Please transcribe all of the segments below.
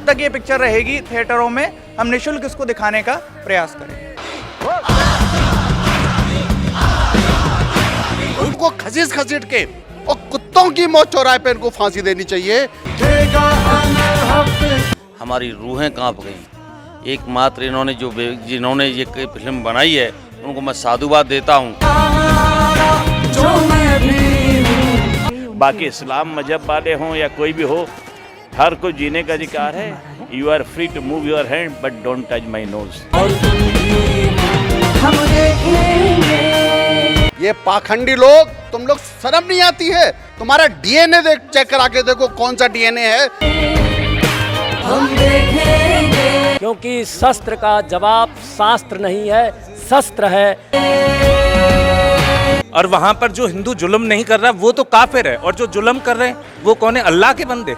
जब तक ये पिक्चर रहेगी थिएटरों में, हम निःशुल्क इसको दिखाने का प्रयास करेंगे। उनको घसीट के और कुत्तों की मौत चौराहे पे इनको फांसी देनी चाहिए। हमारी रूहें कांप गई। एकमात्र इन्होंने जिन्होंने ये फिल्म बनाई है उनको मैं साधुवाद देता हूँ। बाकी इस्लाम मजहब वाले हों या कोई भी हो, हर कोई जीने का अधिकार है। You are free to move your hand but don't touch my nose. ये पाखंडी लोग, तुम लोग शर्म नहीं आती है? तुम्हारा डीएनए चेक करा के देखो कौन सा डीएनए है। क्योंकि शस्त्र का जवाब शास्त्र नहीं है, शस्त्र है। और वहाँ पर जो हिंदू जुल्म नहीं कर रहा वो तो काफिर है, और जो जुल्म कर रहे हैं वो कौन है? अल्लाह के बंदे।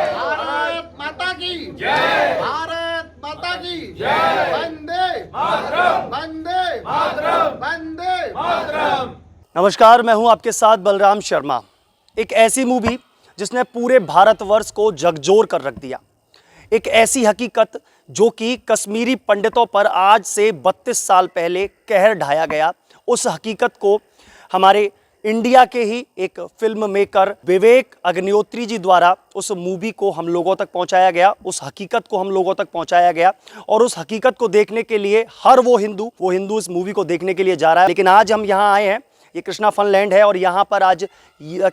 भारत माता की जय, भारत माता की जय, वंदे मातरम, वंदे मातरम, वंदे मातरम। नमस्कार, मैं हूं आपके साथ बलराम शर्मा। एक ऐसी मूवी जिसने पूरे भारतवर्ष को झकझोर कर रख दिया। एक ऐसी हकीकत जो कि कश्मीरी पंडितों पर आज से 32 साल पहले कहर ढाया गया। उस हकीकत को हमारे इंडिया के ही एक फिल्म मेकर विवेक अग्निहोत्री जी द्वारा उस मूवी को हम लोगों तक पहुंचाया गया, उस हकीकत को हम लोगों तक पहुंचाया गया। और उस हकीकत को देखने के लिए हर वो हिंदू इस मूवी को देखने के लिए जा रहा है। लेकिन आज हम यहाँ आए हैं, ये कृष्णा फनलैंड है, और यहाँ पर आज the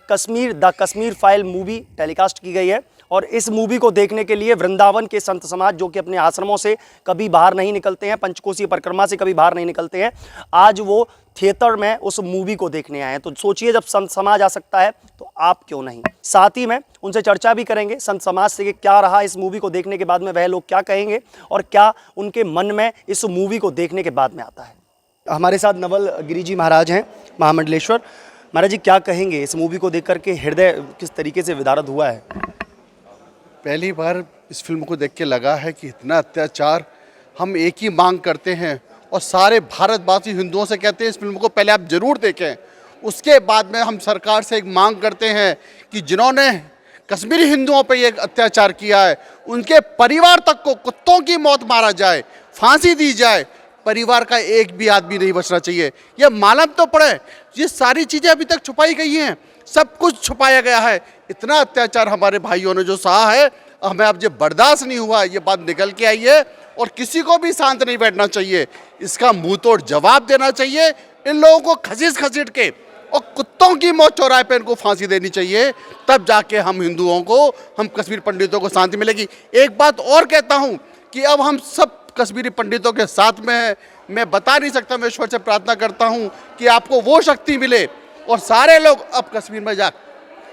Kashmir file movie telecast की गई है। और इस मूवी को देखने के लिए वृंदावन के संत समाज, जो कि अपने आश्रमों से कभी बाहर नहीं निकलते हैं, पंचकोसीय परिक्रमा से कभी बाहर नहीं निकलते हैं, आज वो थिएटर में उस मूवी को देखने आए हैं। तो सोचिए, जब संत समाज आ सकता है तो आप क्यों नहीं। साथ ही में उनसे चर्चा भी करेंगे संत समाज से कि क्या रहा इस मूवी को देखने के बाद में, वह लोग क्या कहेंगे और क्या उनके मन में इस मूवी को देखने के बाद में आता है। हमारे साथ नवल गिरी जी महाराज हैं, महामंडलेश्वर। महाराज जी, क्या कहेंगे इस मूवी को देख करके हृदय किस तरीके से विदारक हुआ है? पहली बार इस फिल्म को देख के लगा है कि इतना अत्याचार, हम एक ही मांग करते हैं और सारे भारतवासी हिंदुओं से कहते हैं इस फिल्म को पहले आप ज़रूर देखें। उसके बाद में हम सरकार से एक मांग करते हैं कि जिन्होंने कश्मीरी हिंदुओं पर ये अत्याचार किया है उनके परिवार तक को कुत्तों की मौत मारा जाए, फांसी दी जाए। परिवार का एक भी आदमी नहीं बचना चाहिए। ये मालूम तो पड़े, ये सारी चीज़ें अभी तक छुपाई गई हैं, सब कुछ छुपाया गया है। इतना अत्याचार हमारे भाइयों ने जो सहा है, हमें अब जो बर्दाश्त नहीं हुआ, ये बात निकल के आई है और किसी को भी शांत नहीं बैठना चाहिए। इसका मुंह तोड़ जवाब देना चाहिए। इन लोगों को घसीट के और कुत्तों की मौत चौराहे पे इनको फांसी देनी चाहिए, तब जाके हम हिंदुओं को, हम कश्मीर पंडितों को शांति मिलेगी। एक बात और कहता हूँ कि अब हम सब कश्मीरी पंडितों के साथ में है। मैं बता नहीं सकता, मैं ईश्वर से प्रार्थना करता हूँ कि आपको वो शक्ति मिले और सारे लोग अब कश्मीर में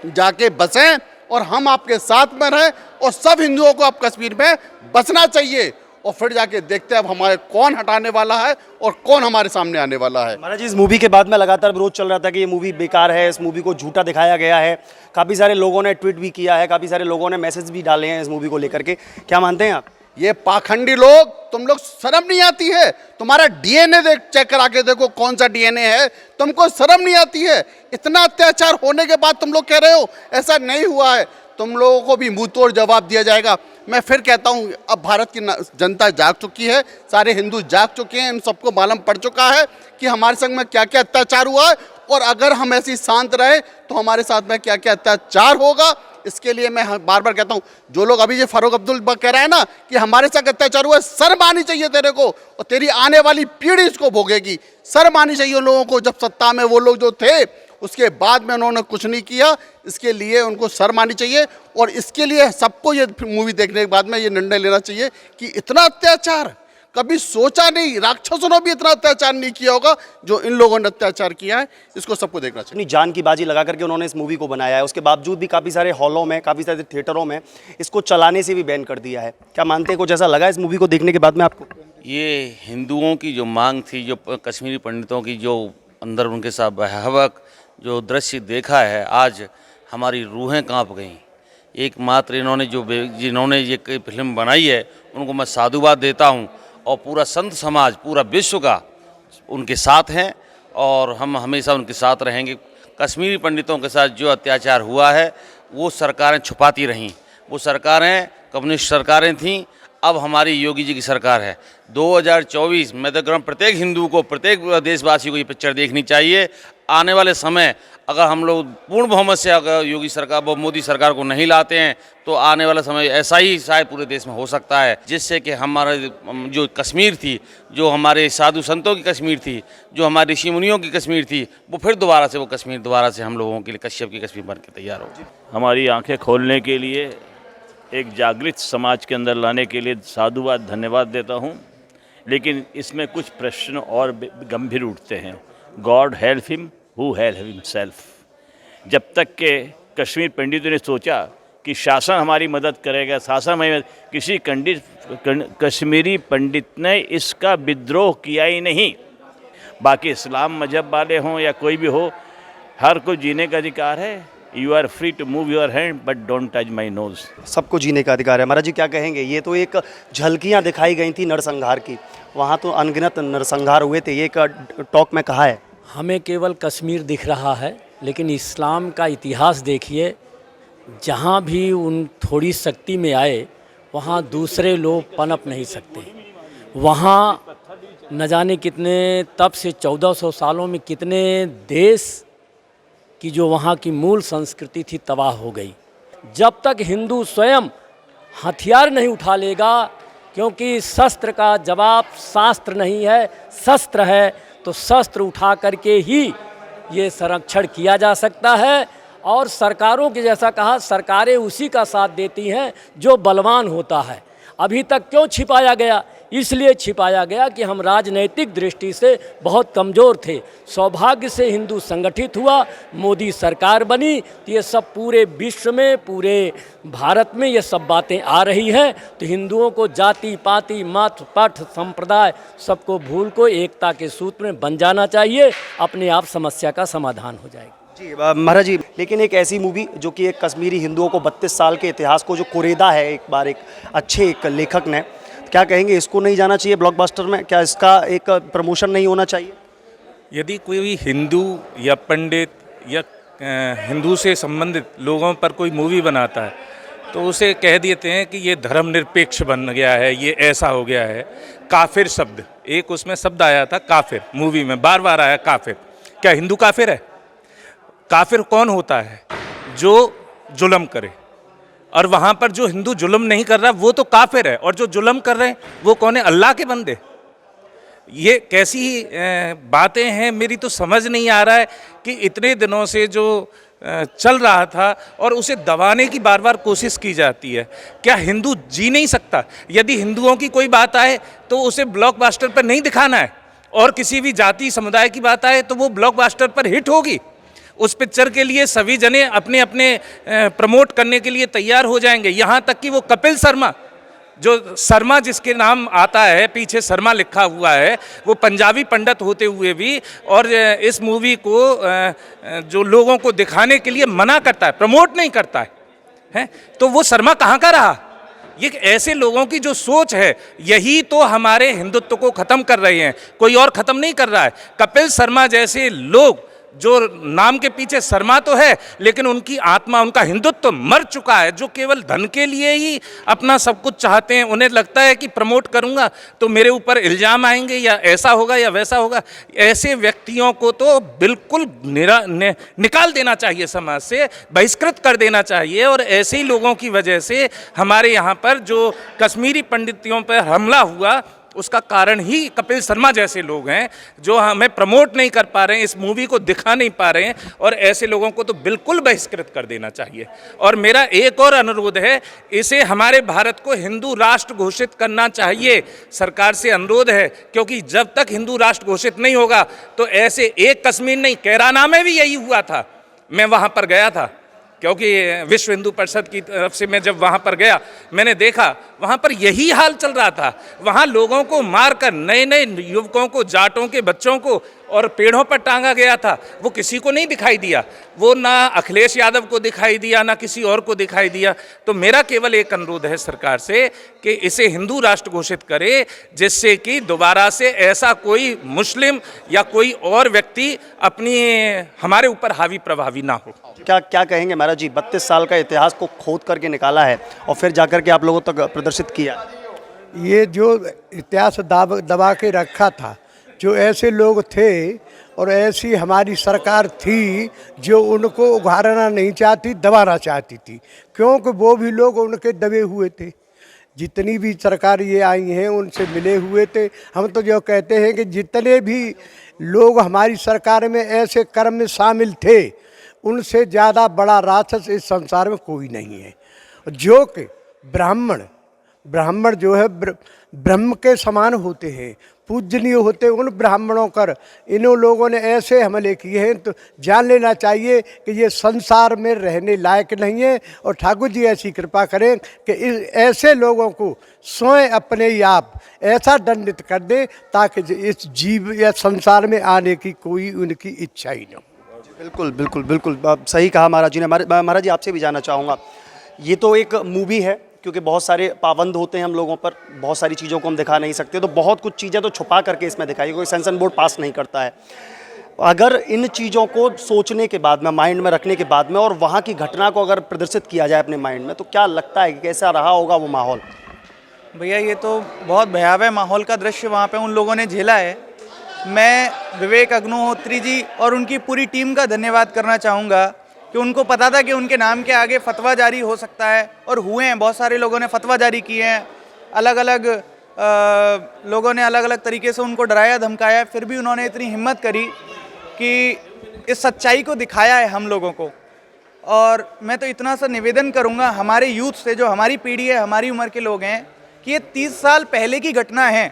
जाके बसें और हम आपके साथ में रहें और सब हिंदुओं को अब कश्मीर में बसना चाहिए। और फिर जाके देखते हैं अब हमारे कौन हटाने वाला है और कौन हमारे सामने आने वाला है। महाराज जी, इस मूवी के बाद में लगातार विरोध चल रहा था कि ये मूवी बेकार है, इस मूवी को झूठा दिखाया गया है। काफ़ी सारे लोगों ने ट्वीट भी किया है, काफ़ी सारे लोगों ने मैसेज भी डाले हैं इस मूवी को लेकर के। क्या मानते हैं आप? ये पाखंडी लोग, तुम लोग शर्म नहीं आती है? तुम्हारा डीएनए चेक करा के देखो कौन सा डीएनए है। तुमको शर्म नहीं आती है? इतना अत्याचार होने के बाद तुम लोग कह रहे हो ऐसा नहीं हुआ है। तुम लोगों को भी मुंह तोड़ जवाब दिया जाएगा। मैं फिर कहता हूँ, अब भारत की जनता जाग चुकी है, सारे हिंदू जाग चुके हैं, इन सबको मालूम पड़ चुका है कि हमारे संग में क्या क्या अत्याचार हुआ है और अगर हम ऐसी शांत रहे तो हमारे साथ में क्या क्या अत्याचार होगा। इसके लिए मैं बार बार कहता हूँ, जो लोग अभी ये फारूक अब्दुल कह रहा है ना कि हमारे साथ अत्याचार हुआ है, शर्म आनी चाहिए तेरे को और तेरी आने वाली पीढ़ी इसको भोगेगी। शर्म आनी चाहिए उन लोगों को, जब सत्ता में वो लोग जो थे उसके बाद में उन्होंने कुछ नहीं किया। इसके लिए उनको शर्म आनी चाहिए और इसके लिए सबको ये मूवी देखने के बाद में ये निर्णय लेना चाहिए कि इतना अत्याचार कभी सोचा नहीं, राक्षसों ने भी इतना अत्याचार नहीं किया होगा जो इन लोगों ने अत्याचार किया है। इसको सबको देखना चाहिए। अपनी जान की बाजी लगा करके उन्होंने इस मूवी को बनाया है, उसके बावजूद भी काफ़ी सारे हॉलों में, काफ़ी सारे थिएटरों में इसको चलाने से भी बैन कर दिया है। क्या मानते हैं, कुछ ऐसा लगा इस मूवी को देखने के बाद में आपको? ये हिंदुओं की जो मांग थी, जो कश्मीरी पंडितों की जो अंदर उनके साथ बहवक जो दृश्य देखा है, आज हमारी रूहें कांप गईं। एकमात्र इन्होंने जिन्होंने ये फिल्म बनाई है उनको मैं साधुवाद देता हूँ और पूरा संत समाज, पूरा विश्व का उनके साथ हैं और हम हमेशा उनके साथ रहेंगे। कश्मीरी पंडितों के साथ जो अत्याचार हुआ है वो सरकारें छुपाती रहीं। वो सरकारें कम्युनिस्ट सरकारें थीं, अब हमारी योगी जी की सरकार है। 2024 मैं तो कह रहा हूं प्रत्येक हिंदू को, प्रत्येक देशवासी को ये पिक्चर देखनी चाहिए। आने वाले समय अगर हम लोग पूर्ण बहुमत से अगर योगी सरकार व मोदी सरकार को नहीं लाते हैं तो आने वाला समय ऐसा ही शायद पूरे देश में हो सकता है, जिससे कि हमारा जो कश्मीर थी, जो हमारे साधु संतों की कश्मीर थी, जो हमारे ऋषि मुनियों की कश्मीर थी, वो फिर दोबारा से वो कश्मीर दोबारा से हम लोगों के लिए कश्यप की कश्मीर बन के तैयार हो। हमारी आंखें खोलने के लिए, एक जागृत समाज के अंदर लाने के लिए साधुवाद धन्यवाद देता हूँ। लेकिन इसमें कुछ प्रश्न और गंभीर उठते हैं। God help him who help himself. जब तक के कश्मीर पंडितों ने सोचा कि शासन हमारी मदद करेगा, शासन में किसी कश्मीरी पंडित ने इसका विद्रोह किया ही नहीं। बाकी इस्लाम मजहब वाले हों या कोई भी हो, हर को जीने का अधिकार है। You are free to move your hand but don't touch my nose. सबको जीने का अधिकार है। महाराज जी क्या कहेंगे? ये तो एक झलकियाँ दिखाई गई थी नरसंहार की, वहाँ तो अनगिनत नरसंहार हुए थे, ये एक टॉक में कहा है। हमें केवल कश्मीर दिख रहा है, लेकिन इस्लाम का इतिहास देखिए, जहाँ भी उन थोड़ी शक्ति में आए वहाँ दूसरे लोग पनप नहीं सकते। वहाँ न जाने कितने, तब से 1400 सालों में कितने देश की जो वहाँ की मूल संस्कृति थी तबाह हो गई। जब तक हिंदू स्वयं हथियार नहीं उठा लेगा, क्योंकि शस्त्र का जवाब शास्त्र नहीं है, शस्त्र है, तो शस्त्र उठा करके ही ये संरक्षण किया जा सकता है। और सरकारों के जैसा कहा, सरकारें उसी का साथ देती हैं जो बलवान होता है। अभी तक क्यों छिपाया गया? इसलिए छिपाया गया कि हम राजनैतिक दृष्टि से बहुत कमज़ोर थे। सौभाग्य से हिंदू संगठित हुआ, मोदी सरकार बनी, तो ये सब पूरे विश्व में, पूरे भारत में ये सब बातें आ रही हैं। तो हिंदुओं को जाति पाति मत पथ संप्रदाय सबको भूल को एकता के सूत्र में बन जाना चाहिए, अपने आप समस्या का समाधान हो जाएगा। जी महाराज जी, लेकिन एक ऐसी मूवी जो कि एक कश्मीरी हिंदुओं को 32 साल के इतिहास को जो कुरेदा है एक बार एक अच्छे एक लेखक ने, क्या कहेंगे, इसको नहीं जाना चाहिए ब्लॉकबस्टर में? क्या इसका एक प्रमोशन नहीं होना चाहिए? यदि कोई हिंदू या पंडित या हिंदू से संबंधित लोगों पर कोई मूवी बनाता है तो उसे कह देते हैं कि ये धर्मनिरपेक्ष बन गया है, ये ऐसा हो गया है। काफिर शब्द, एक उसमें शब्द आया था काफिर, मूवी में बार बार आया काफिर। क्या हिंदू काफिर है? काफिर कौन होता है? जो जुल्म करे। और वहाँ पर जो हिंदू जुल्म नहीं कर रहा वो तो काफिर है, और जो जुल्म कर रहे हैं वो कौन है? अल्लाह के बंदे। ये कैसी बातें हैं, मेरी तो समझ नहीं आ रहा है कि इतने दिनों से जो चल रहा था और उसे दबाने की बार बार कोशिश की जाती है। क्या हिंदू जी नहीं सकता? यदि हिंदुओं की कोई बात आए तो उसे ब्लॉकबस्टर पर नहीं दिखाना है, और किसी भी जाति समुदाय की बात आए तो वो ब्लॉकबस्टर पर हिट होगी। उस पिक्चर के लिए सभी जने अपने अपने प्रमोट करने के लिए तैयार हो जाएंगे। यहाँ तक कि वो कपिल शर्मा, जो शर्मा जिसके नाम आता है, पीछे शर्मा लिखा हुआ है, वो पंजाबी पंडित होते हुए भी और इस मूवी को जो लोगों को दिखाने के लिए मना करता है, प्रमोट नहीं करता है, तो वो शर्मा कहाँ का रहा? ये ऐसे लोगों की जो सोच है यही तो हमारे हिंदुत्व को ख़त्म कर रहे हैं, कोई और ख़त्म नहीं कर रहा है। कपिल शर्मा जैसे लोग, जो नाम के पीछे शर्मा तो है लेकिन उनकी आत्मा, उनका हिंदुत्व मर चुका है, जो केवल धन के लिए ही अपना सब कुछ चाहते हैं। उन्हें लगता है कि प्रमोट करूंगा तो मेरे ऊपर इल्ज़ाम आएंगे, या ऐसा होगा या वैसा होगा। ऐसे व्यक्तियों को तो बिल्कुल निकाल देना चाहिए, समाज से बहिष्कृत कर देना चाहिए। और ऐसे ही लोगों की वजह से हमारे यहाँ पर जो कश्मीरी पंडितों पर हमला हुआ, उसका कारण ही कपिल शर्मा जैसे लोग हैं, जो हमें प्रमोट नहीं कर पा रहे हैं, इस मूवी को दिखा नहीं पा रहे हैं। और ऐसे लोगों को तो बिल्कुल बहिष्कृत कर देना चाहिए। और मेरा एक और अनुरोध है, इसे हमारे भारत को हिंदू राष्ट्र घोषित करना चाहिए, सरकार से अनुरोध है। क्योंकि जब तक हिंदू राष्ट्र घोषित नहीं होगा तो ऐसे एक कश्मीर नहीं, कैराना में भी यही हुआ था। मैं वहाँ पर गया था, क्योंकि विश्व हिंदू परिषद की तरफ से मैं जब वहाँ पर गया, मैंने देखा वहाँ पर यही हाल चल रहा था। वहाँ लोगों को मारकर, नए नए युवकों को, जाटों के बच्चों को और पेड़ों पर टांगा गया था, वो किसी को नहीं दिखाई दिया, वो ना अखिलेश यादव को दिखाई दिया ना किसी और को दिखाई दिया। तो मेरा केवल एक अनुरोध है सरकार से कि इसे हिंदू राष्ट्र घोषित करे, जिससे कि दोबारा से ऐसा कोई मुस्लिम या कोई और व्यक्ति अपनी हमारे ऊपर हावी प्रभावी ना हो। क्या क्या कहेंगे महाराज जी, 32 साल का इतिहास को खोद करके निकाला है और फिर जाकर के आप लोगों तक प्रदर्शित किया। ये जो इतिहास दबा के रखा था, जो ऐसे लोग थे और ऐसी हमारी सरकार थी जो उनको उघाड़ना नहीं चाहती, दबाना चाहती थी, क्योंकि वो भी लोग उनके दबे हुए थे। जितनी भी सरकार ये आई हैं उनसे मिले हुए थे। हम तो जो कहते हैं कि जितने भी लोग हमारी सरकार में ऐसे कर्म में शामिल थे, उनसे ज़्यादा बड़ा राक्षस इस संसार में कोई नहीं है। जो कि ब्राह्मण जो है ब्रह्म के समान होते हैं, पूजनीय होते हैं। उन ब्राह्मणों पर इन्हों लोगों ने ऐसे हमले किए हैं, तो जान लेना चाहिए कि ये संसार में रहने लायक नहीं है। और ठाकुर जी ऐसी कृपा करें कि ऐसे लोगों को स्वयं अपने आप ऐसा दंडित कर दे ताकि इस जीव या संसार में आने की कोई उनकी इच्छा ही न हो। बिल्कुल बिल्कुल बिल्कुल सही कहा महाराज जी ने। महाराज जी आपसे भी जानना चाहूँगा, ये तो एक मूवी है, क्योंकि बहुत सारे पाबंद होते हैं हम लोगों पर, बहुत सारी चीज़ों को हम दिखा नहीं सकते, तो बहुत कुछ चीज़ें तो छुपा करके इसमें दिखाई, कोई सेंसर बोर्ड पास नहीं करता है। अगर इन चीज़ों को सोचने के बाद में, माइंड में रखने के बाद में, और वहाँ की घटना को अगर प्रदर्शित किया जाए अपने माइंड में, तो क्या लगता है कि कैसा रहा होगा वो माहौल? भैया ये तो बहुत भयावह माहौल का दृश्य वहाँ पे उन लोगों ने झेला है। मैं विवेक अग्निहोत्री जी और उनकी पूरी टीम का धन्यवाद करना चाहूँगा कि उनको पता था कि उनके नाम के आगे फतवा जारी हो सकता है, और हुए हैं। बहुत सारे लोगों ने फतवा जारी किए हैं, अलग अलग लोगों ने अलग अलग तरीके से उनको डराया धमकाया, फिर भी उन्होंने इतनी हिम्मत करी कि इस सच्चाई को दिखाया है हम लोगों को। और मैं तो इतना सा निवेदन करूंगा हमारे यूथ से, जो हमारी पीढ़ी है, हमारी उम्र के लोग हैं, कि ये 30 साल पहले की घटना है,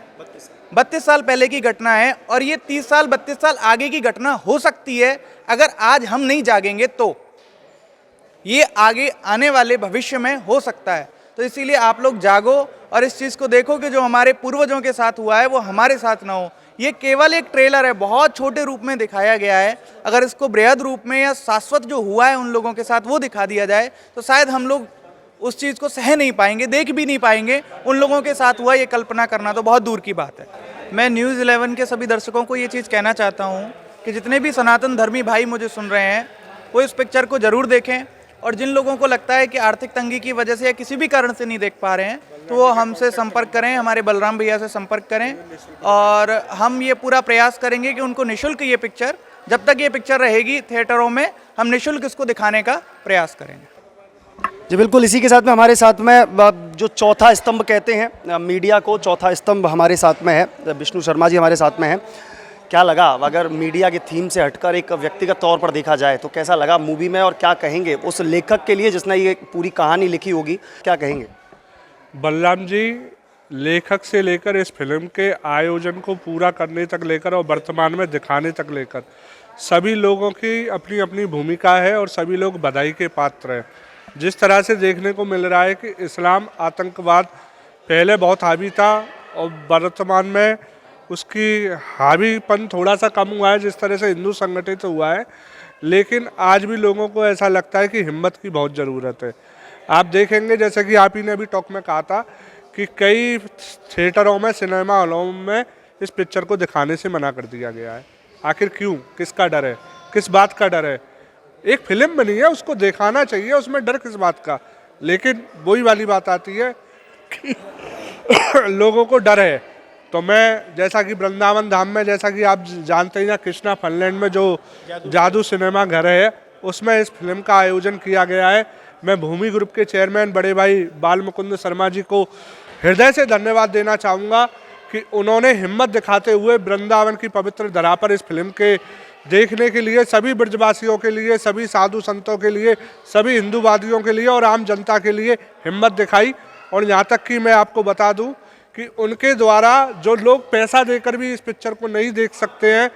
32 साल पहले की घटना है, और ये 30 साल 32 साल आगे की घटना हो सकती है। अगर आज हम नहीं जागेंगे तो ये आगे आने वाले भविष्य में हो सकता है। तो इसीलिए आप लोग जागो और इस चीज़ को देखो कि जो हमारे पूर्वजों के साथ हुआ है वो हमारे साथ ना हो। ये केवल एक ट्रेलर है, बहुत छोटे रूप में दिखाया गया है। अगर इसको बृहद रूप में या शाश्वत जो हुआ है उन लोगों के साथ वो दिखा दिया जाए, तो शायद हम लोग उस चीज़ को सह नहीं पाएंगे, देख भी नहीं पाएंगे। उन लोगों के साथ हुआ ये कल्पना करना तो बहुत दूर की बात है। मैं न्यूज़ 11 के सभी दर्शकों को ये चीज़ कहना चाहता हूँ कि जितने भी सनातन धर्मी भाई मुझे सुन रहे हैं, वो इस पिक्चर को ज़रूर देखें। और जिन लोगों को लगता है कि आर्थिक तंगी की वजह से या किसी भी कारण से नहीं देख पा रहे हैं, तो वो हमसे संपर्क करें, हमारे बलराम भैया से संपर्क करें, और हम ये पूरा प्रयास करेंगे कि उनको निःशुल्क ये पिक्चर, जब तक ये पिक्चर रहेगी थिएटरों में, हम निःशुल्क इसको दिखाने का प्रयास करेंगे। जी बिल्कुल। इसी के साथ में हमारे साथ में जो चौथा स्तंभ कहते हैं मीडिया को, चौथा स्तंभ हमारे साथ में है, विष्णु शर्मा जी हमारे साथ में हैं। क्या लगा, अगर मीडिया के थीम से हटकर एक व्यक्तिगत तौर पर देखा जाए तो कैसा लगा मूवी में, और क्या कहेंगे उस लेखक के लिए जिसने ये पूरी कहानी लिखी होगी, क्या कहेंगे? बलराम जी लेखक से लेकर इस फिल्म के आयोजन को पूरा करने तक लेकर और वर्तमान में दिखाने तक लेकर सभी लोगों की अपनी अपनी भूमिका है और सभी लोग बधाई के पात्र हैं। जिस तरह से देखने को मिल रहा है कि इस्लाम आतंकवाद पहले बहुत हावी था और वर्तमान में उसकी हावीपन थोड़ा सा कम हुआ है, जिस तरह से हिंदू संगठित हुआ है, लेकिन आज भी लोगों को ऐसा लगता है कि हिम्मत की बहुत ज़रूरत है। आप देखेंगे, जैसे कि आप ही ने अभी टॉक में कहा था कि कई थिएटरों में, सिनेमा हॉलों में इस पिक्चर को दिखाने से मना कर दिया गया है। आखिर क्यों? किसका डर है? किस बात का डर है? एक फिल्म बनी है, उसको दिखाना चाहिए, उसमें डर किस बात का? लेकिन वही वाली बात आती है कि लोगों को डर है। तो मैं, जैसा कि वृंदावन धाम में, जैसा कि आप जानते हैं ना, कृष्णा फनलैंड में जो जादू सिनेमा घर है, उसमें इस फिल्म का आयोजन किया गया है। मैं भूमि ग्रुप के चेयरमैन बड़े भाई बाल मुकुंद शर्मा जी को हृदय से धन्यवाद देना चाहूँगा कि उन्होंने हिम्मत दिखाते हुए वृंदावन की पवित्र धरा पर इस फिल्म के देखने के लिए, सभी ब्रजवासियों के लिए, सभी साधु संतों के लिए, सभी हिंदूवादियों के लिए और आम जनता के लिए हिम्मत दिखाई। और यहाँ तक कि मैं आपको बता दूं कि उनके द्वारा जो लोग पैसा देकर भी इस पिक्चर को नहीं देख सकते हैं,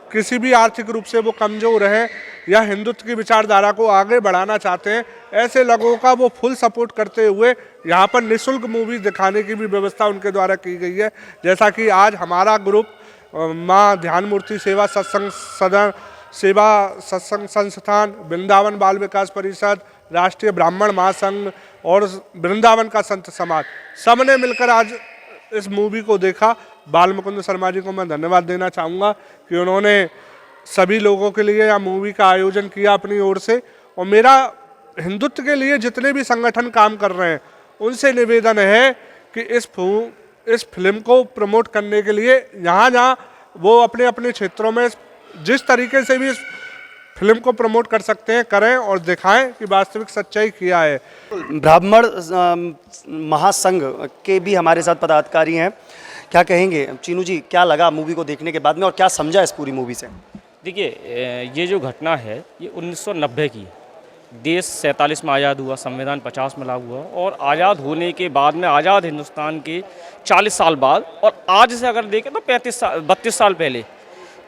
किसी भी आर्थिक रूप से वो कमज़ोर हैं या हिंदुत्व की विचारधारा को आगे बढ़ाना चाहते हैं, ऐसे लोगों का वो फुल सपोर्ट करते हुए यहाँ पर निःशुल्क मूवी दिखाने की भी व्यवस्था उनके द्वारा की गई है। जैसा कि आज हमारा ग्रुप माँ ध्यान मूर्ति सेवा सत्संग सदन सेवा सत्संग संस्थान, वृंदावन बाल विकास परिषद, राष्ट्रीय ब्राह्मण महासंघ और वृंदावन का संत समाज, सब ने मिलकर आज इस मूवी को देखा। बाल मुकुंद शर्मा जी को मैं धन्यवाद देना चाहूँगा कि उन्होंने सभी लोगों के लिए यह मूवी का आयोजन किया अपनी ओर से। और मेरा हिंदुत्व के लिए जितने भी संगठन काम कर रहे हैं उनसे निवेदन है कि इस फिल्म को प्रमोट करने के लिए जहाँ जहाँ वो अपने अपने क्षेत्रों में जिस तरीके से भी इस फिल्म को प्रमोट कर सकते हैं करें और दिखाएं कि वास्तविक सच्चाई क्या है। ब्राह्मण महासंघ के भी हमारे साथ पदाधिकारी हैं, क्या कहेंगे चीनू जी, क्या लगा मूवी को देखने के बाद में और क्या समझा इस पूरी मूवी से? देखिए, ये जो घटना है ये 1990 की, देश 47 में आज़ाद हुआ, संविधान 50 में लागू हुआ और आज़ाद होने के बाद में आज़ाद हिंदुस्तान के 40 साल बाद और आज से अगर देखें तो 32 साल पहले,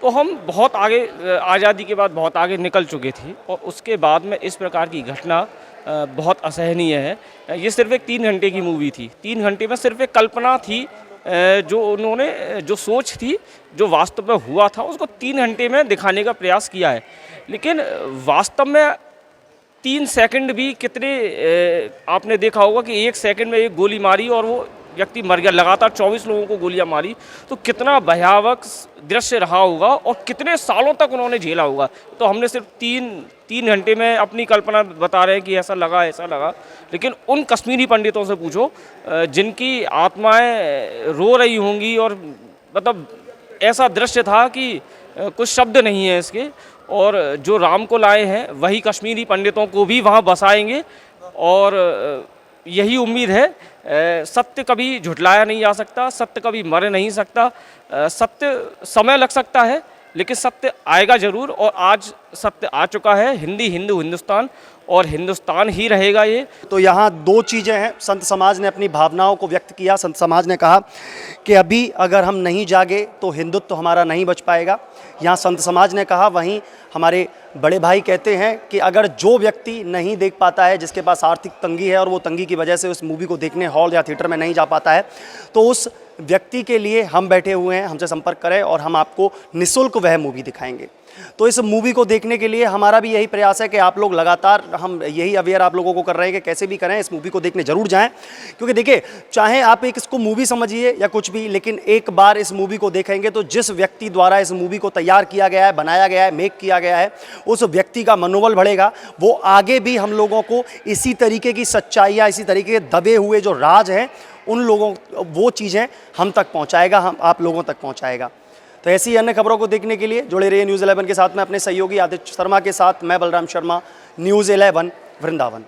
तो हम बहुत आगे, आज़ादी के बाद बहुत आगे निकल चुके थे। और उसके बाद में इस प्रकार की घटना बहुत असहनीय है। ये सिर्फ एक 3 घंटे की मूवी थी, 3 घंटे में सिर्फ एक कल्पना थी, जो उन्होंने जो सोच थी, जो वास्तव में हुआ था, उसको 3 घंटे में दिखाने का प्रयास किया है। लेकिन वास्तव में 3 सेकंड भी कितने, आपने देखा होगा कि 1 सेकंड में एक गोली मारी और वो व्यक्ति मर गया। लगातार 24 लोगों को गोलियां मारी, तो कितना भयावह दृश्य रहा होगा और कितने सालों तक उन्होंने झेला होगा। तो हमने सिर्फ 3 घंटे में अपनी कल्पना बता रहे हैं कि ऐसा लगा ऐसा लगा, लेकिन उन कश्मीरी पंडितों से पूछो जिनकी आत्माएं रो रही होंगी और मतलब ऐसा दृश्य था कि कुछ शब्द नहीं है इसके। और जो राम को लाए हैं वही कश्मीरी पंडितों को भी वहाँ बसाएंगे और यही उम्मीद है। सत्य कभी झुठलाया नहीं जा सकता, सत्य कभी मर नहीं सकता। सत्य समय लग सकता है लेकिन सत्य आएगा ज़रूर, और आज सत्य आ चुका है। हिंदी हिंदू हिंदुस्तान, और हिंदुस्तान ही रहेगा ये। तो यहाँ 2 चीज़ें हैं। संत समाज ने अपनी भावनाओं को व्यक्त किया। संत समाज ने कहा कि अभी अगर हम नहीं जागे तो हिंदुत्व तो हमारा नहीं बच पाएगा। यहाँ संत समाज ने कहा, वहीं हमारे बड़े भाई कहते हैं कि अगर जो व्यक्ति नहीं देख पाता है, जिसके पास आर्थिक तंगी है और वो तंगी की वजह से उस मूवी को देखने हॉल या थिएटर में नहीं जा पाता है, तो उस व्यक्ति के लिए हम बैठे हुए हैं, हमसे संपर्क करें और हम आपको निःशुल्क वह मूवी दिखाएंगे। तो इस मूवी को देखने के लिए हमारा भी यही प्रयास है कि आप लोग लगातार, हम यही अवेयर आप लोगों को कर रहे हैं कि कैसे भी करें, इस मूवी को देखने जरूर जाएं। क्योंकि देखिए, चाहे आप एक इसको मूवी समझिए या कुछ भी, लेकिन एक बार इस मूवी को देखेंगे तो जिस व्यक्ति द्वारा इस मूवी को तैयार किया गया है, बनाया गया है, मेक किया गया है, उस व्यक्ति का मनोबल बढ़ेगा। वो आगे भी हम लोगों को इसी तरीके की सच्चाइयाँ, इसी तरीके के दबे हुए जो राज हैं, उन लोगों, वो चीज़ें हम तक पहुँचाएगा, हम आप लोगों तक पहुँचाएगा। तो ऐसी अन्य खबरों को देखने के लिए जुड़े रहिए न्यूज़ 11 के साथ में अपने सहयोगी आदित्य शर्मा के साथ। मैं बलराम शर्मा, न्यूज़ 11 वृंदावन।